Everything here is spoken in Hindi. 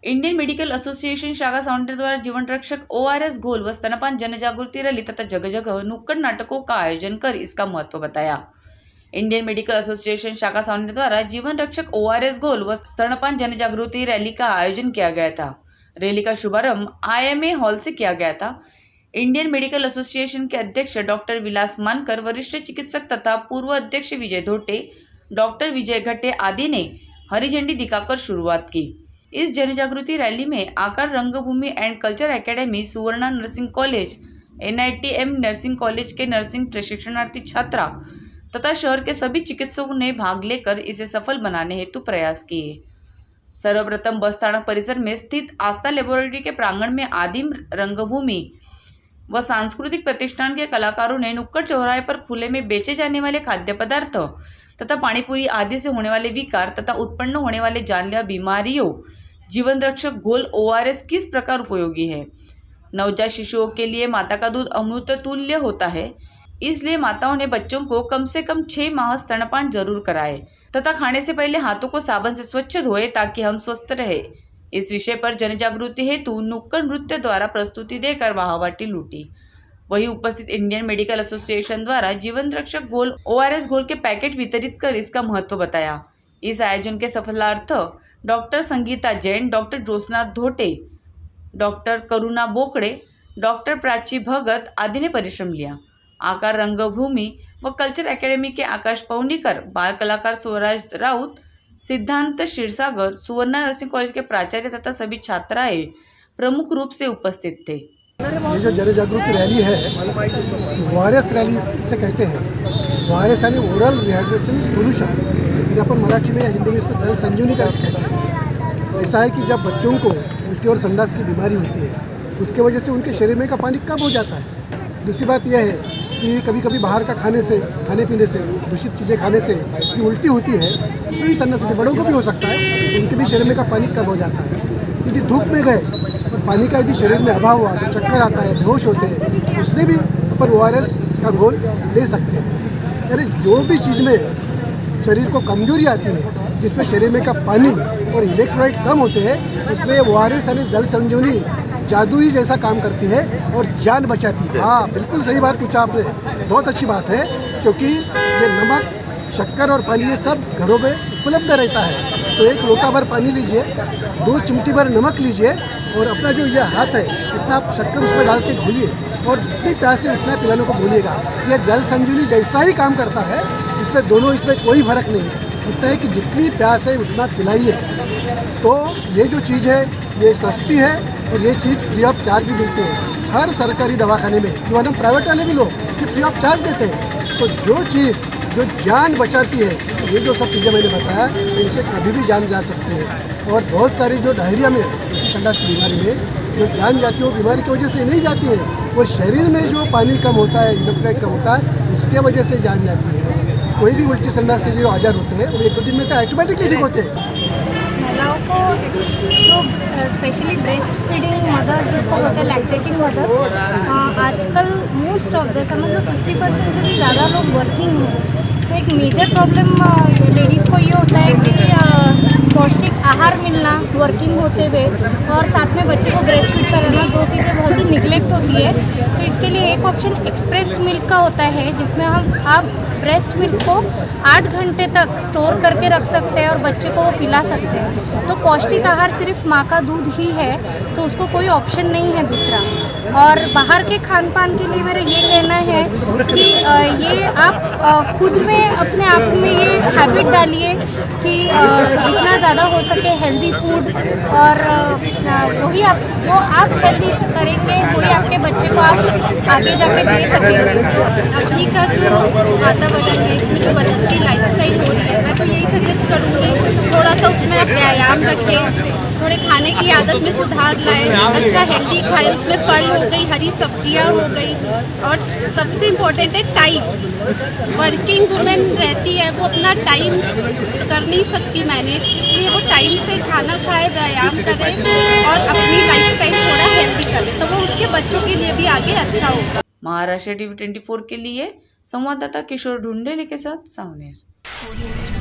इंडियन मेडिकल एसोसिएशन शाखा साउंडर द्वारा जीवन रक्षक ORS घोल व स्तनपान जन जागृति रैली तथा जगह जगह नुक्कड़ नाटकों का आयोजन कर इसका महत्व बताया। इंडियन मेडिकल एसोसिएशन शाखा साउंडर द्वारा जीवन रक्षक ORS घोल व स्तनपान जन जागृति रैली का आयोजन किया गया था। रैली का शुभारंभ IMA हॉल से किया गया था। इंडियन मेडिकल एसोसिएशन के अध्यक्ष डॉक्टर विलास मानकर, वरिष्ठ चिकित्सक तथा पूर्व अध्यक्ष विजय धोटे, डॉक्टर विजय घट्टे आदि ने हरी झंडी दिखाकर शुरुआत की। इस जन जागृति रैली में आकार रंगभूमि and culture academy, Suvarna nursing college, NITM nursing college के नर्सिंग प्रशिक्षणार्थी छात्रा तथा शहर के सभी चिकित्सकों ने भाग लेकर इसे सफल बनाने हेतु प्रयास किए। सर्वप्रथम बस स्थानक परिसर में स्थित आस्था लेबोरेटरी के प्रांगण में आदिम रंगभूमि व सांस्कृतिक प्रतिष्ठान के कलाकारों ने नुक्कड़ चौराहे पर खुले में बेचे जाने वाले खाद्य पदार्थ तथा पानीपुरी आदि से होने वाले विकार तथा उत्पन्न होने वाले जानलेवा बीमारियों जीवन रक्षक घोल ORS किस प्रकार उपयोगी है। नवजात शिशुओं के लिए माता का दूध अमृत तुल्य होता है, इसलिए माताओं ने बच्चों को कम से कम 6 माह स्तनपान जरूर कराए तथा खाने से पहले हाथों को साबुन से स्वच्छ धोए ताकि हम स्वस्थ रहे। इस विषय पर जन जागृति हेतु नुक्कड़ नृत्य द्वारा प्रस्तुति देकर वाहवाटी लूटी। वहीं उपस्थित इंडियन मेडिकल एसोसिएशन द्वारा जीवन रक्षक घोल ORS घोल के पैकेट वितरित कर इसका महत्व बताया। इस आयोजन के सफलार्थ doctor Sangeeta Jain, doctor Jyotsna Dhote, doctor Karuna Bokde, doctor Prachi Bhagat आदि ने परिश्रम लिया। आकार रंगभूमि व कल्चर एकेडमी के आकाश पवनीकर, बाल कलाकार स्वराज राउत, सिद्धांत क्षीरसागर, सुवर्णा नर्सिंग कॉलेज के प्राचार्य तथा सभी छात्राएं प्रमुख रूप से उपस्थित थे। ये जो जन जागृति रैली है, ORS रैली से कहते हैं। ORS यानी ओरल रिहाइड्रेशन सोल्यूशन, लेकिन अपन मराठी में या हिंदी में इसको जल संजीवनी करके कहते हैं। ऐसा है कि जब बच्चों को उल्टी और संडास की बीमारी होती है, उसके वजह से उनके शरीर में का पानी कम हो जाता है। दूसरी बात यह है कि कभी कभी बाहर का खाने पीने से, दूषित चीज़ें खाने से जो उल्टी होती है, उसमें भी संडास होती है। बड़ों को भी हो सकता है, उनके भी शरीर में का पानी कम हो जाता है। यदि धूप में गए और पानी का यदि शरीर में अभाव हुआ तो चक्कर आता है, बेहोश होते हैं, उससे भी अपन ORS का घोल ले सकते हैं। यानी जो भी चीज़ में शरीर को कमजोरी आती है, जिसमें शरीर में का पानी और इलेक्ट्रोलाइट कम होते हैं, उसमें ORS यानी जल संजीवनी जादू ही जैसा काम करती है और जान बचाती है। हाँ, बिल्कुल सही बात पूछा आपने, बहुत अच्छी बात है, क्योंकि ये नमक, शक्कर और पानी ये सब घरों में उपलब्ध रहता है। तो 1 लोटा भर पानी लीजिए, 2 चिमटी भर नमक लीजिए और अपना जो ये हाथ है इतना आप शक्कर उसमें डाल के घोलिए और जितनी प्यास है उतना पिलाने को भूलिएगा। यह जल संजीवनी जैसा ही काम करता है, इसमें कोई फर्क नहीं है। इतना है कि जितनी प्यास है उतना पिलाइए। तो ये जो चीज़ है ये सस्ती है और ये चीज़ फ्री ऑफ चार्ज भी मिलती है हर सरकारी दवाखाने में। जो हम प्राइवेट वाले भी लोग फ्री ऑफ चार्ज देते हैं। तो जो चीज़ जो जान बचाती है, ये जो सब चीज़ें मैंने बताया, इनसे कभी भी जान जा सकती है। और बहुत सारी जो डायरिया में, संडास की बीमारी में जो जान जाती है, वो बीमारी की वजह से नहीं जाती है, वो शरीर में जो पानी कम होता है, इलेक्ट्रोलाइट कम होता है, उसके वजह से जान जाती है। कोई भी उल्टी संडास के जो आजार होते हैं वो 1-2 दिन में तो ऑटोमेटिकली ठीक होते हैं। महिलाओं को जो स्पेशली ब्रेस्ट फीडिंग मदर्स जिसको बोलते हैं, लैक्टेटिंग मदर्स, आजकल मोस्ट ऑफ द समझ लो 50% से भी ज़्यादा लोग वर्किंग हैं। तो एक मेजर प्रॉब्लम लेडीज़ को ये होता है कि पौष्टिक आहार मिलना वर्किंग होते हुए और साथ में बच्चे को ब्रेस्ट फीड कराना, 2 चीज़ें बहुत ही निगलेक्ट होती है। तो इसके लिए एक ऑप्शन एक्सप्रेस मिल्क का होता है, जिसमें आप ब्रेस्ट मिल्क को 8 घंटे तक स्टोर करके रख सकते हैं और बच्चे को वो पिला सकते हैं। तो पौष्टिक आहार सिर्फ माँ का दूध ही है, तो उसको कोई ऑप्शन नहीं है दूसरा। और बाहर के खान पान के लिए मेरा ये कहना है कि ये आप खुद में अपने आप में ये हैबिट डालिए कि जितना ज़्यादा हो सके हेल्दी फूड, और वही जो आप हेल्दी करेंगे वही आपके बच्चे को आप आगे जाके दे सकेंगे। अभी का जो वातावरण है, इसमें जो बदलती लाइफस्टाइल हो रही है, मैं तो यही सजेस्ट करूँगी थोड़ा सा उसमें आप व्यायाम रखें, थोड़े खाने की आदत में सुधार लाएं, अच्छा हेल्दी खाएं, उसमें फल हो गई, हरी सब्जियां हो गई, और सबसे इम्पोर्टेंट है टाइम। वर्किंग वुमेन रहती है, वो अपना टाइम कर नहीं सकती मैनेज, इसलिए वो टाइम से खाना खाए, व्यायाम करें और अपनी लाइफस्टाइल थोड़ा हेल्दी करें, तो वो उनके बच्चों के लिए भी आगे अच्छा होगा। महाराष्ट्र TV 24 के लिए संवाददाता किशोर ढूंढेले के साथ सावनेर।